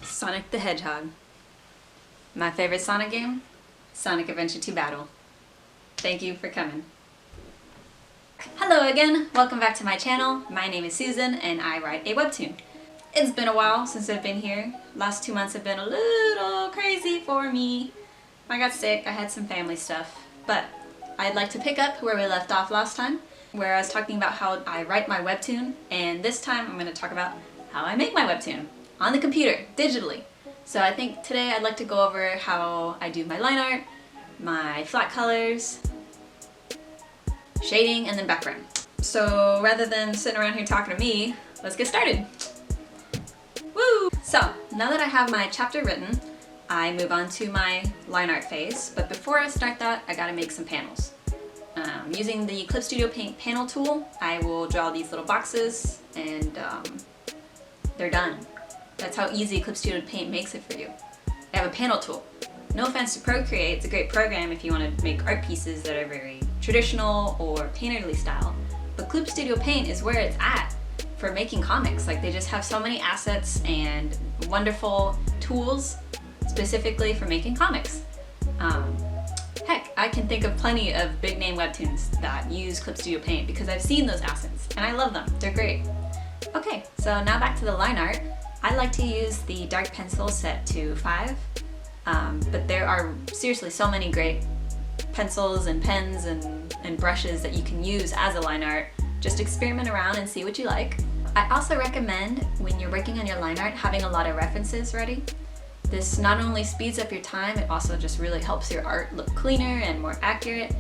Sonic the Hedgehog. My favorite Sonic game? Sonic Adventure 2 Battle. Thank you for coming. Hello again, welcome back to my channel. My name is Susan and I write a webtoon. It's been a while since I've been here. Last 2 months have been a little crazy for me. I got sick, I had some family stuff, but I'd like to pick up where we left off last time, where I was talking about how I write my webtoon, and this time I'm going to talk about how I make my webtoon on the computer, digitally. So I think today I'd like to go over how I do my line art, my flat colors, shading, and then background. So rather than sitting around here talking to me, let's get started. Woo! So now that I have my chapter written, I move on to my line art phase, but before I start that, I gotta make some panels. Using the Clip Studio Paint panel tool, I will draw these little boxes and they're done. That's how easy Clip Studio Paint makes it for you. I have a panel tool. No offense to Procreate, it's a great program if you want to make art pieces that are very traditional or painterly style. But Clip Studio Paint is where it's at for making comics. Like, they just have so many assets and wonderful tools specifically for making comics. Heck, I can think of plenty of big name webtoons that use Clip Studio Paint because I've seen those assets and I love them. They're great. Okay, so now back to the line art. I like to use the dark pencil set to 5, but there are seriously so many great pencils and pens and brushes that you can use as a line art. Just experiment around and see what you like. I also recommend, when you're working on your line art, having a lot of references ready. This not only speeds up your time, it also just really helps your art look cleaner and more accurate.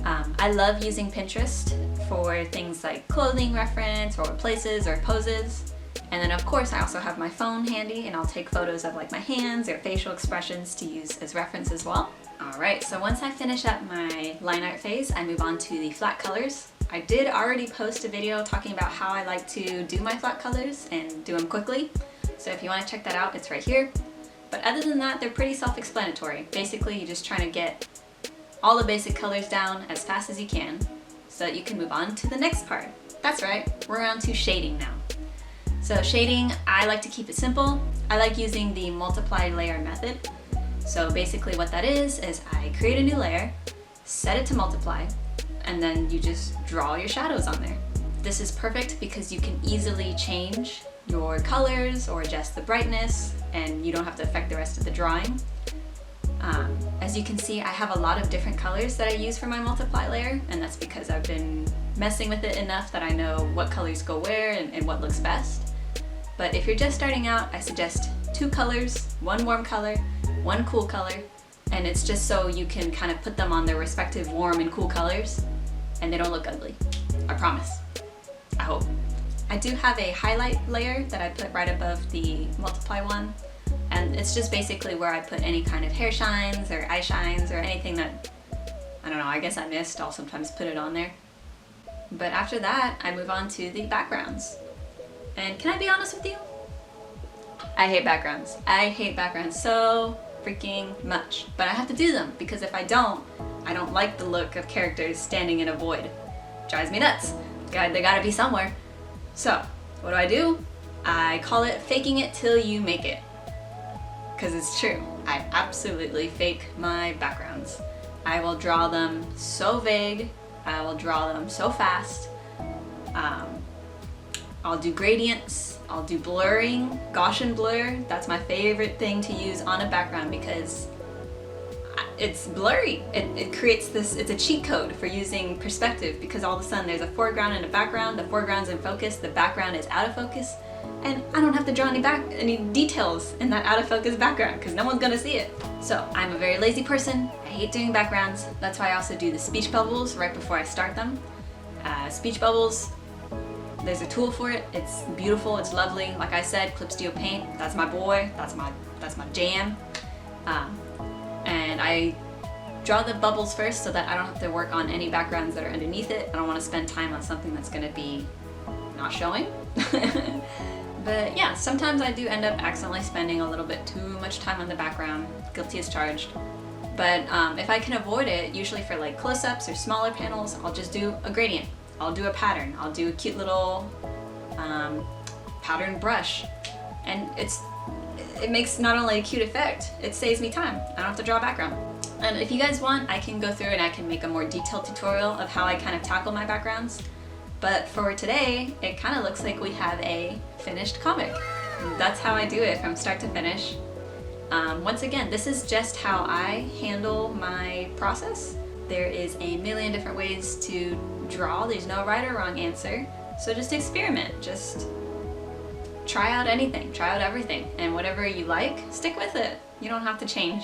I love using Pinterest for things like clothing reference or places or poses. And then of course I also have my phone handy and I'll take photos of like my hands or facial expressions to use as reference as well. Alright, so once I finish up my line art phase, I move on to the flat colors. I did already post a video talking about how I like to do my flat colors and do them quickly. So if you want to check that out, it's right here. But other than that, they're pretty self-explanatory. Basically, you're just trying to get all the basic colors down as fast as you can so that you can move on to the next part. That's right, we're on to shading now. So shading, I like to keep it simple. I like using the multiply layer method. So basically what that is I create a new layer, set it to multiply, and then you just draw your shadows on there. This is perfect because you can easily change your colors or adjust the brightness, and you don't have to affect the rest of the drawing. As you can see, I have a lot of different colors that I use for my multiply layer, and that's because I've been messing with it enough that I know what colors go where and what looks best. But if you're just starting out, I suggest 2 colors, 1 warm color, 1 cool color, and it's just so you can kind of put them on their respective warm and cool colors, and they don't look ugly. I promise. I hope. I do have a highlight layer that I put right above the multiply one, and it's just basically where I put any kind of hair shines or eye shines or anything that, I don't know, I guess I missed. I'll sometimes put it on there. But after that, I move on to the backgrounds. And can I be honest with you? I hate backgrounds. I hate backgrounds so freaking much. But I have to do them because if I don't like the look of characters standing in a void. It drives me nuts. They gotta be somewhere. So, what do? I call it faking it till you make it. Because it's true. I absolutely fake my backgrounds. I will draw them so vague. I will draw them so fast. I'll do gradients, I'll do blurring, Gaussian blur. That's my favorite thing to use on a background because it's blurry. It creates this, it's a cheat code for using perspective because all of a sudden there's a foreground and a background. The foreground's in focus, the background is out of focus, and I don't have to draw any details in that out of focus background because no one's gonna see it. So I'm a very lazy person. I hate doing backgrounds. That's why I also do the speech bubbles right before I start them. Speech bubbles, there's a tool for it. It's beautiful, it's lovely. Like I said, Clip Studio Paint, that's my boy, that's my jam. And I draw the bubbles first so that I don't have to work on any backgrounds that are underneath it. I don't want to spend time on something that's going to be not showing. But yeah, sometimes I do end up accidentally spending a little bit too much time on the background. Guilty as charged. But if I can avoid it, usually for like close-ups or smaller panels, I'll just do a gradient. I'll do a pattern. I'll do a cute little pattern brush. And it makes not only a cute effect, it saves me time. I don't have to draw a background. And if you guys want, I can go through and I can make a more detailed tutorial of how I kind of tackle my backgrounds. But for today, it kind of looks like we have a finished comic. That's how I do it from start to finish. Once again, this is just how I handle my process. There is a million different ways to draw. There's no right or wrong answer. So just experiment. Just try out anything, try out everything. And whatever you like, stick with it. You don't have to change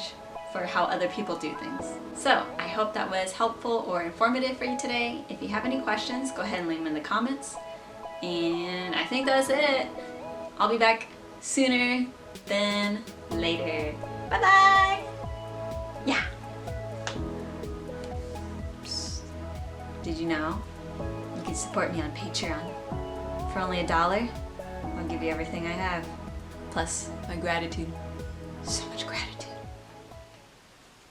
for how other people do things. So I hope that was helpful or informative for you today. If you have any questions, go ahead and leave them in the comments. And I think that's it. I'll be back sooner than later. Bye bye! Yeah! Psst. Did you know you can support me on Patreon? For only $1, I'll give you everything I have, plus my gratitude. So